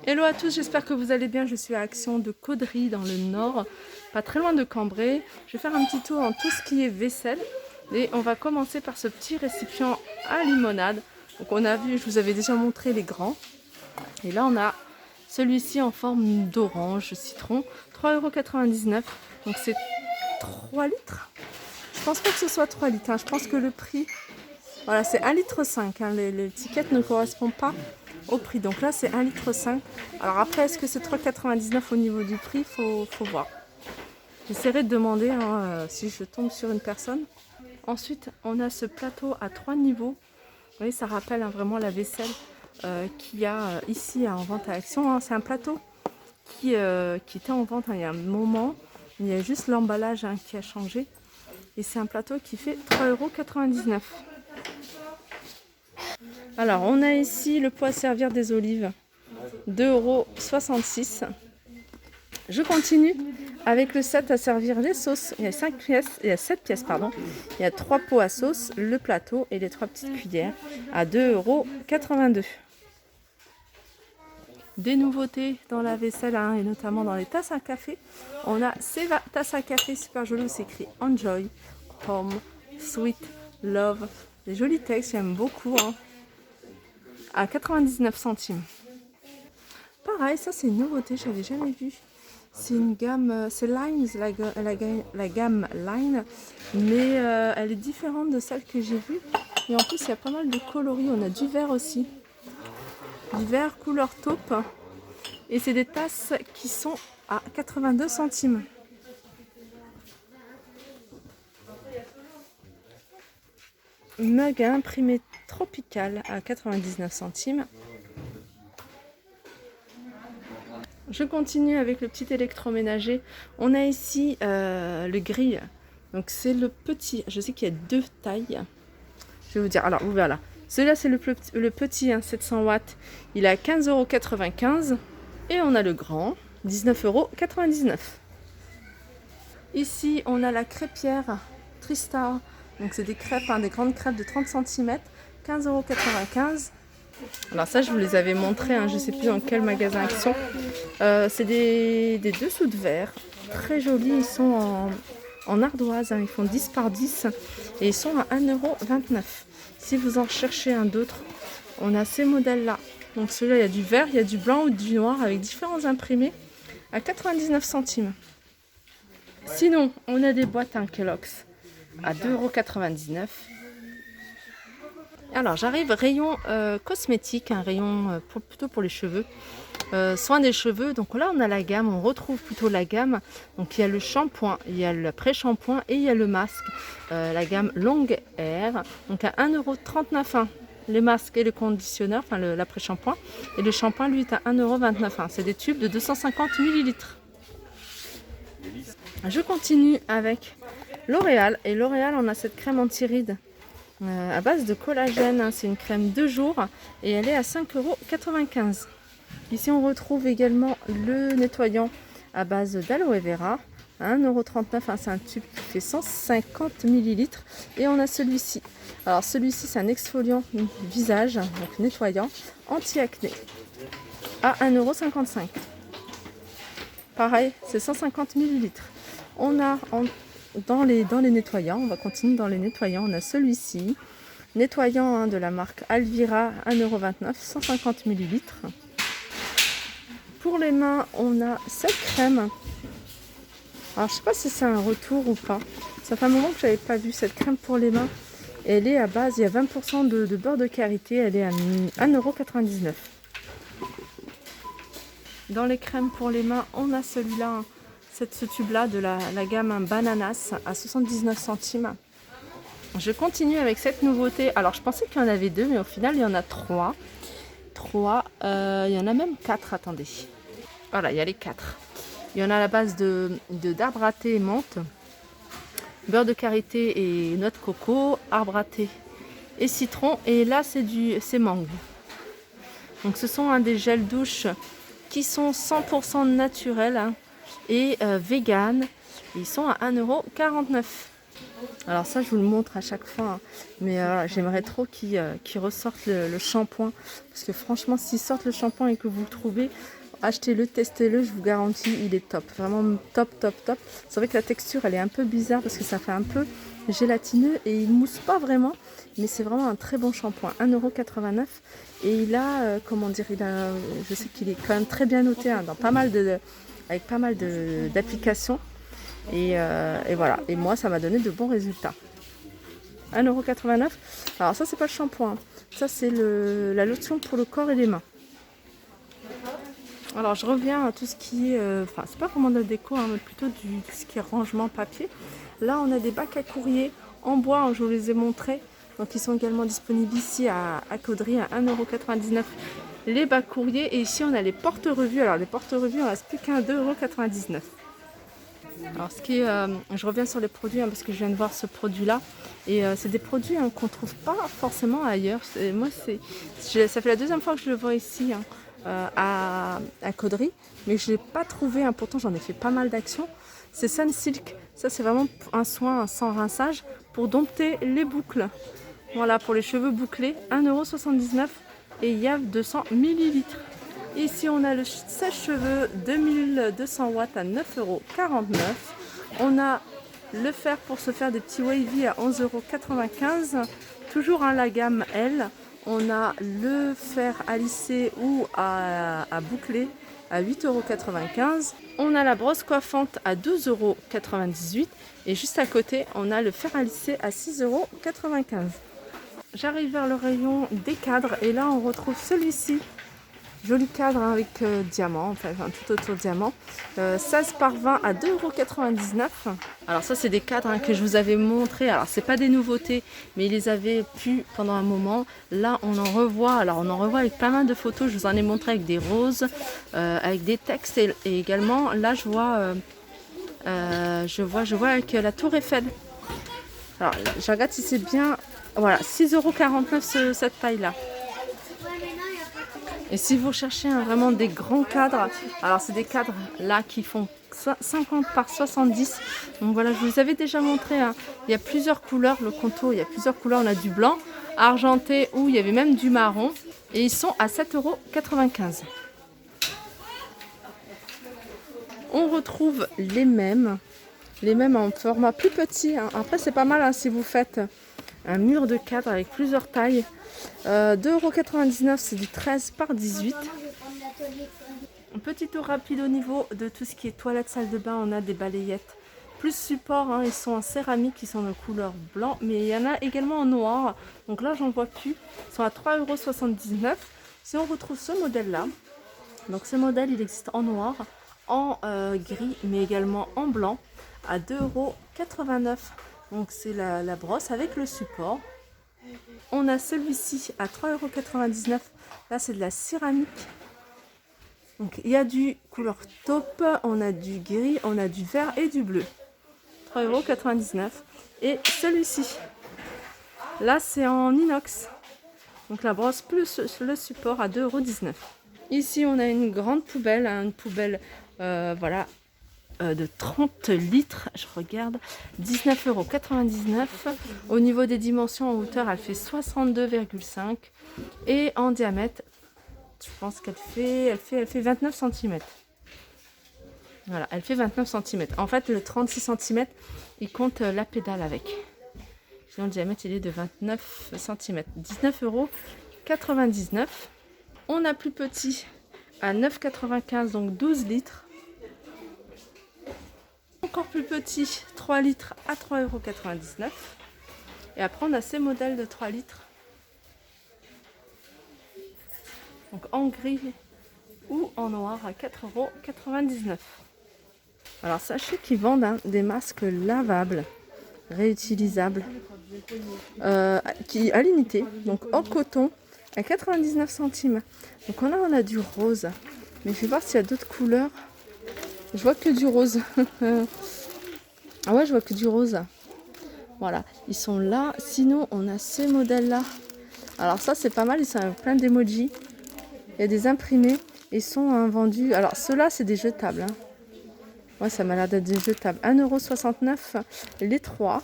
Hello à tous, j'espère que vous allez bien. Je suis à Action de Caudry dans le nord, pas très loin de Cambrai. Je vais faire un petit tour en tout ce qui est vaisselle. Et on va commencer par ce petit récipient à limonade. Donc on a vu, je vous avais déjà montré les grands. Et là on a celui-ci en forme d'orange citron, 3,99 €. Donc c'est 3 litres. Je pense pas que ce soit 3 litres, hein. Je pense que le prix, voilà, c'est 1,5 litre, hein. L'étiquette ne correspond pas au prix. Donc là, c'est 1,5 litre. Alors après, est-ce que c'est 3,99 € au niveau du prix? Faut voir. J'essaierai de demander, hein, si je tombe sur une personne. Ensuite, on a ce plateau à 3 niveaux. Vous voyez, ça rappelle, hein, vraiment la vaisselle qu'il y a ici en vente à Action, hein. C'est un plateau qui était en vente, hein, il y a un moment. Il y a juste l'emballage, hein, qui a changé. Et c'est un plateau qui fait 3,99 €. Alors, on a ici le pot à servir des olives, 2,66 €. Je continue avec le set à servir les sauces. Il y a 5 pièces, il y a 7 pièces, pardon. Il y a 3 pots à sauce, le plateau et les 3 petites cuillères à 2,82 €. Des nouveautés dans la vaisselle, hein, et notamment dans les tasses à café. On a ces tasses à café super jolies, c'est écrit Enjoy, Home, Sweet, Love. Des jolis textes, j'aime beaucoup, hein. À 99 centimes. Pareil, ça c'est une nouveauté, je n'avais jamais vu. C'est une gamme, c'est Lines, la gamme Line, mais elle est différente de celle que j'ai vue. Et en plus, il y a pas mal de coloris. On a du vert aussi, du vert couleur taupe. Et c'est des tasses qui sont à 82 centimes. Mug à imprimer tropical à 99 centimes. Je continue avec le petit électroménager. On a ici le grill. Donc c'est le petit. Je sais qu'il y a 2 tailles. Je vais vous dire. Alors, vous verrez là. Celui-là, c'est le petit, hein, 700 watts. Il est à 15,95 €. Et on a le grand, 19,99 €. Ici, on a la crêpière Tristar. Donc c'est des crêpes, hein, des grandes crêpes de 30 cm. 15,95 €. Alors ça, je vous les avais montrés, hein, je ne sais plus dans quel magasin Action. C'est des dessous de verre, très jolis. Ils sont en ardoise, hein, ils font 10 par 10 et ils sont à 1,29 €. Si vous en cherchez un d'autre, on a ces modèles-là. Donc celui-là, il y a du vert, il y a du blanc ou du noir avec différents imprimés à 99 centimes. Sinon, on a des boîtes, hein, Kellogg's à 2,99 €. Alors j'arrive rayon cosmétique, un rayon plutôt pour les cheveux, soin des cheveux. Donc là on a la gamme, on retrouve plutôt la gamme. Donc il y a le shampoing, il y a le pré-shampoing et il y a le masque, la gamme long hair, donc à 1,39 €, hein. Les masques et le conditionneur, enfin l'après-shampoing, et le shampoing lui est à 1,29 €, hein. C'est des tubes de 250 ml. Je continue avec L'Oréal, et L'Oréal, on a cette crème anti-rides à base de collagène, hein. C'est une crème de jour et elle est à 5,95 €. Ici on retrouve également le nettoyant à base d'aloe vera à 1,39 €, hein. C'est un tube qui fait 150 ml. Et on a celui-ci. Alors celui-ci, c'est un exfoliant visage, donc nettoyant anti-acné à 1,55 €. Pareil, c'est 150 ml. On a dans les nettoyants, on va continuer dans les nettoyants, on a celui-ci, nettoyant, hein, de la marque Alvira, 1,29 €, 150 ml. Pour les mains, on a cette crème. Alors je sais pas si c'est un retour ou pas. Ça fait un moment que j'avais pas vu cette crème pour les mains. Elle est à base, il y a 20% de beurre de karité, elle est à 1,99 €. Dans les crèmes pour les mains, on a celui-là, hein, ce tube-là de la gamme Bananas à 79 centimes. Je continue avec cette nouveauté. Alors je pensais qu'il y en avait 2, mais au final il y en a 3. Il y en a même 4, attendez. Voilà, il y a les 4. Il y en a à la base d'arbre à thé et menthe, beurre de karité et noix de coco, arbre à thé et citron. Et là c'est mangue. Donc ce sont, hein, des gels douche qui sont 100% naturels, hein, et vegan. Ils sont à 1,49 €. Alors ça, je vous le montre à chaque fois, hein. Mais j'aimerais trop qu'ils ressortent le shampoing. Parce que franchement, s'ils sortent le shampoing et que vous le trouvez, achetez-le, testez-le, je vous garantis, il est top. Vraiment top, top, top. C'est vrai que la texture, elle est un peu bizarre parce que ça fait un peu gélatineux et il mousse pas vraiment. Mais c'est vraiment un très bon shampoing, 1,89 €. Et il a, comment dire, je sais qu'il est quand même très bien noté, hein, dans avec pas mal d'applications. Et voilà, et moi ça m'a donné de bons résultats. 1,89 €. Alors ça c'est pas le shampoing, ça c'est la lotion pour le corps et les mains. Alors je reviens à tout ce qui est, enfin c'est pas vraiment de la déco, hein, mais plutôt tout ce qui est rangement papier. Là on a des bacs à courrier en bois, hein, je vous les ai montrés. Donc ils sont également disponibles ici à Caudry à 1,99 € les bacs courriers. Et ici on a les porte-revues. Alors les porte-revues on reste plus qu'à 2,99 €. Alors je reviens sur les produits, hein, parce que je viens de voir ce produit là et c'est des produits, hein, qu'on ne trouve pas forcément ailleurs. Ça fait la deuxième fois que je le vois ici, hein, à Caudry, mais je ne l'ai pas trouvé, hein, pourtant j'en ai fait pas mal d'actions. C'est Sunsilk, ça c'est vraiment un soin sans rinçage pour dompter les boucles. Voilà, pour les cheveux bouclés, 1,79 € et il y a 200 ml. Ici, on a le sèche-cheveux 2200 watts à 9,49 €. On a le fer pour se faire des petits wavy à 11,95 €. Toujours la gamme L. On a le fer à lisser ou à boucler à 8,95 €. On a la brosse coiffante à 12,98 € et juste à côté, on a le fer à lisser à 6,95 €. J'arrive vers le rayon des cadres et là, on retrouve celui-ci. Joli cadre, hein, avec diamant, enfin tout autour diamant. 16 par 20 à 2,99 €. Alors ça c'est des cadres, hein, que je vous avais montré. Alors c'est pas des nouveautés, mais ils les avaient pu pendant un moment. Là on en revoit. Alors on en revoit avec pas mal de photos. Je vous en ai montré avec des roses, avec des textes et également là je vois avec la tour Eiffel. Alors je regarde si c'est bien. Voilà, 6,49 € cette taille là. Et si vous cherchez vraiment des grands cadres, alors c'est des cadres là qui font 50 par 70. Donc voilà, je vous avais déjà montré, hein. Il y a plusieurs couleurs, le contour, il y a plusieurs couleurs. On a du blanc, argenté ou il y avait même du marron. Et ils sont à 7,95 €. On retrouve les mêmes en format plus petit, hein. Après c'est pas mal, hein, si vous faites un mur de cadre avec plusieurs tailles. 2,99 €, c'est du 13 par 18. Un petit tour rapide au niveau de tout ce qui est toilette, salle de bain. On a des balayettes plus support, hein, ils sont en céramique, ils sont de couleur blanc, mais il y en a également en noir. Donc là j'en vois plus, ils sont à 3,79 €. Si on retrouve ce modèle là, donc ce modèle il existe en noir, en gris, mais également en blanc, à 2,89 €. Donc c'est la brosse avec le support. On a celui-ci à 3,99 €. Là, c'est de la céramique. Donc, il y a du couleur taupe, on a du gris, on a du vert et du bleu. 3,99 €. Et celui-ci, là, c'est en inox. Donc, la brosse plus le support à 2,19 €. Ici, on a une grande poubelle, hein, une poubelle, voilà, de 30 litres, je regarde, 19,99 €. Au niveau des dimensions, en hauteur, elle fait 62,5 et en diamètre, je pense qu'elle fait 29 cm. Voilà, elle fait 29 cm. En fait, le 36 cm, il compte la pédale avec. Sinon, le diamètre, il est de 29 cm. 19,99 €. On a plus petit à 9,95 €, donc 12 litres. Encore plus petit, 3 litres à 3,99 €. Et après, on a ces modèles de 3 litres. Donc en gris ou en noir à 4,99 €. Alors sachez qu'ils vendent, hein, des masques lavables, réutilisables, à l'unité, donc en coton, à 99 centimes. Donc on a du rose. Mais je vais voir s'il y a d'autres couleurs. Je vois que du rose. Ah ouais, je vois que du rose. Voilà, ils sont là. Sinon, on a ces modèles-là. Alors ça, c'est pas mal. Ils sont plein d'emojis. Il y a des imprimés. Ils sont, hein, vendus. Alors ceux-là, c'est des jetables, hein. Ouais, ça m'a l'air d'être des jetables. 1,69 € les 3.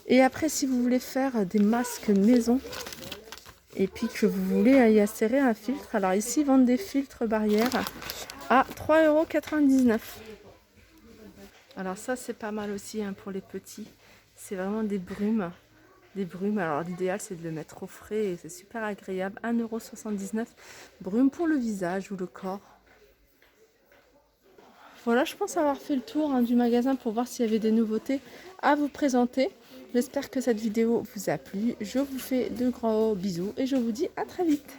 Et après, si vous voulez faire des masques maison et puis que vous voulez y insérer un filtre, alors ici, ils vendent des filtres barrières à 3,99 €. Alors ça, c'est pas mal aussi hein, pour les petits. C'est vraiment des brumes. Des brumes, alors l'idéal c'est de le mettre au frais et c'est super agréable. 1,79 €. Brume pour le visage ou le corps. Voilà, je pense avoir fait le tour hein, du magasin pour voir s'il y avait des nouveautés à vous présenter. J'espère que cette vidéo vous a plu. Je vous fais de gros bisous et je vous dis à très vite.